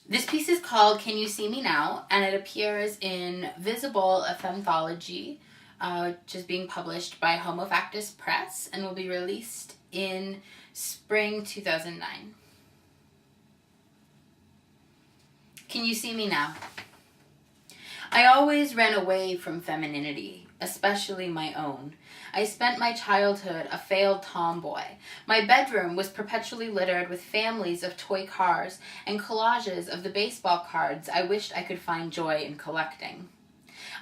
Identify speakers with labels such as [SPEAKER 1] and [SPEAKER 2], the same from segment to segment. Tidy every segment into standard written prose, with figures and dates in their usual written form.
[SPEAKER 1] This piece is called Can You See Me Now? And it appears in Visible, a Femmethology, which is being published by Homo Factus Press and will be released in spring 2009. Can you see me now? I always ran away from femininity, especially my own. I spent my childhood a failed tomboy. My bedroom was perpetually littered with families of toy cars and collages of the baseball cards I wished I could find joy in collecting.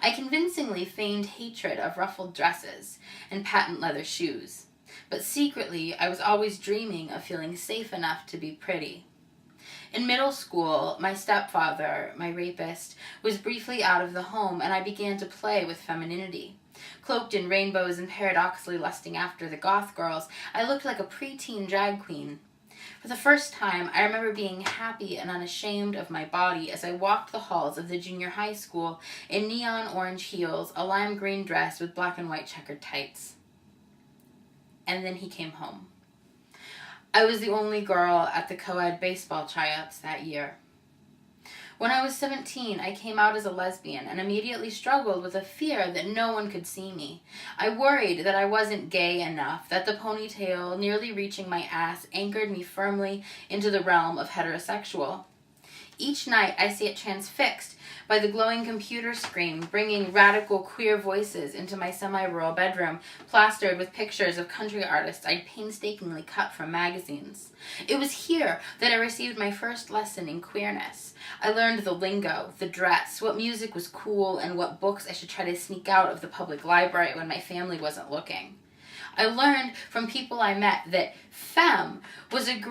[SPEAKER 1] I convincingly feigned hatred of ruffled dresses and patent leather shoes, but secretly I was always dreaming of feeling safe enough to be pretty. In middle school, my stepfather, my rapist, was briefly out of the home, and I began to play with femininity. Cloaked in rainbows and paradoxically lusting after the goth girls, I looked like a preteen drag queen. For the first time, I remember being happy and unashamed of my body as I walked the halls of the junior high school in neon orange heels, a lime green dress with black and white checkered tights. And then he came home. I was the only girl at the co-ed baseball tryouts that year. When I was 17, I came out as a lesbian and immediately struggled with a fear that no one could see me. I worried that I wasn't gay enough, that the ponytail nearly reaching my ass anchored me firmly into the realm of heterosexual. Each night I see it transfixed by the glowing computer screen, bringing radical queer voices into my semi-rural bedroom, plastered with pictures of country artists I'd painstakingly cut from magazines. It was here that I received my first lesson in queerness. I learned the lingo, the dress, what music was cool, and what books I should try to sneak out of the public library when my family wasn't looking. I learned from people I met that Femme was in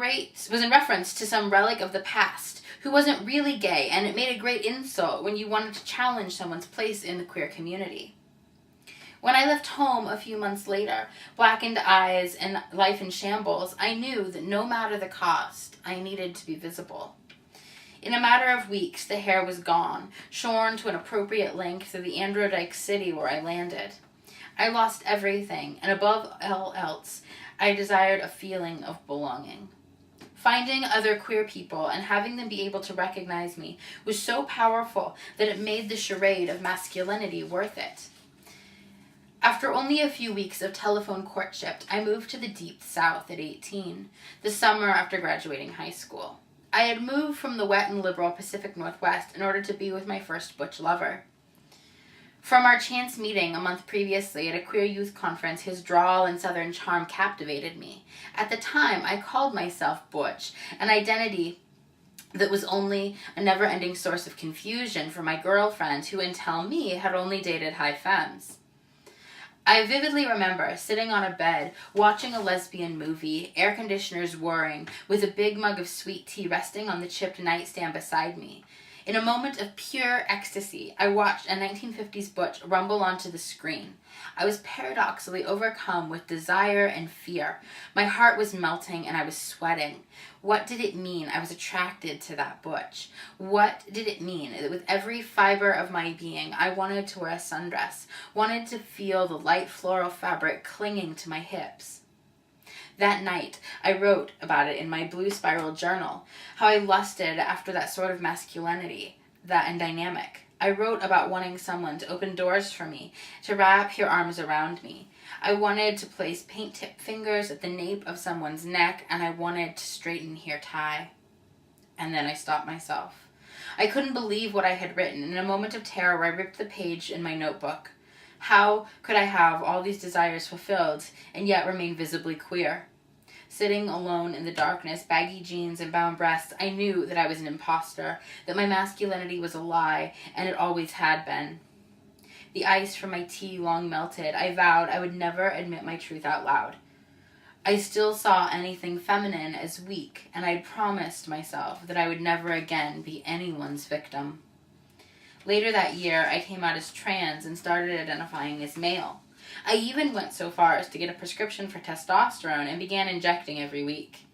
[SPEAKER 1] reference to some relic of the past who wasn't really gay, and it made a great insult when you wanted to challenge someone's place in the queer community. When I left home a few months later, blackened eyes and life in shambles, I knew that no matter the cost, I needed to be visible. In a matter of weeks, the hair was gone, shorn to an appropriate length through the androdyke city where I landed. I lost everything, and above all else, I desired a feeling of belonging. Finding other queer people and having them be able to recognize me was so powerful that it made the charade of masculinity worth it. After only a few weeks of telephone courtship, I moved to the deep South at 18, the summer after graduating high school. I had moved from the wet and liberal Pacific Northwest in order to be with my first butch lover. From our chance meeting a month previously at a queer youth conference, his drawl and southern charm captivated me. At the time, I called myself butch, an identity that was only a never-ending source of confusion for my girlfriend, who until me had only dated high femmes. I vividly remember sitting on a bed, watching a lesbian movie, air conditioners whirring, with a big mug of sweet tea resting on the chipped nightstand beside me. In a moment of pure ecstasy, I watched a 1950s butch rumble onto the screen. I was paradoxically overcome with desire and fear. My heart was melting and I was sweating. What did it mean I was attracted to that butch? What did it mean that with every fiber of my being, I wanted to wear a sundress, wanted to feel the light floral fabric clinging to my hips? That night, I wrote about it in my blue spiral journal, how I lusted after that sort of masculinity, that and dynamic. I wrote about wanting someone to open doors for me, to wrap your arms around me. I wanted to place paint-tipped fingers at the nape of someone's neck, and I wanted to straighten her tie. And then I stopped myself. I couldn't believe what I had written. In a moment of terror, I ripped the page in my notebook. How could I have all these desires fulfilled and yet remain visibly queer? Sitting alone in the darkness, baggy jeans and bound breasts, I knew that I was an imposter, that my masculinity was a lie, and it always had been. The ice from my tea long melted. I vowed I would never admit my truth out loud. I still saw anything feminine as weak, and I promised myself that I would never again be anyone's victim. Later that year, I came out as trans and started identifying as male. I even went so far as to get a prescription for testosterone and began injecting every week.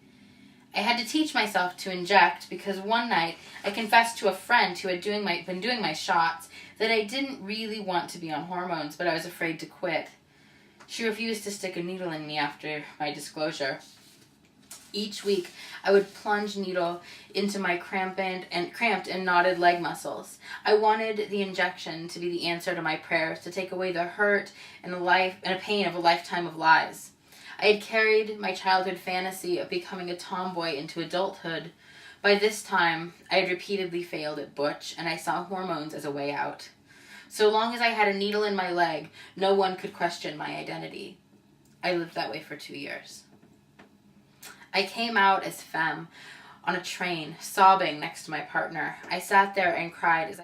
[SPEAKER 1] I had to teach myself to inject because one night I confessed to a friend who had been doing my shots that I didn't really want to be on hormones, but I was afraid to quit. She refused to stick a needle in me after my disclosure. Each week, I would plunge needle into my cramped and knotted leg muscles. I wanted the injection to be the answer to my prayers, to take away the hurt and the pain of a lifetime of lies. I had carried my childhood fantasy of becoming a tomboy into adulthood. By this time, I had repeatedly failed at butch, and I saw hormones as a way out. So long as I had a needle in my leg, no one could question my identity. I lived that way for 2 years. I came out as Femme on a train, sobbing next to my partner. I sat there and cried as I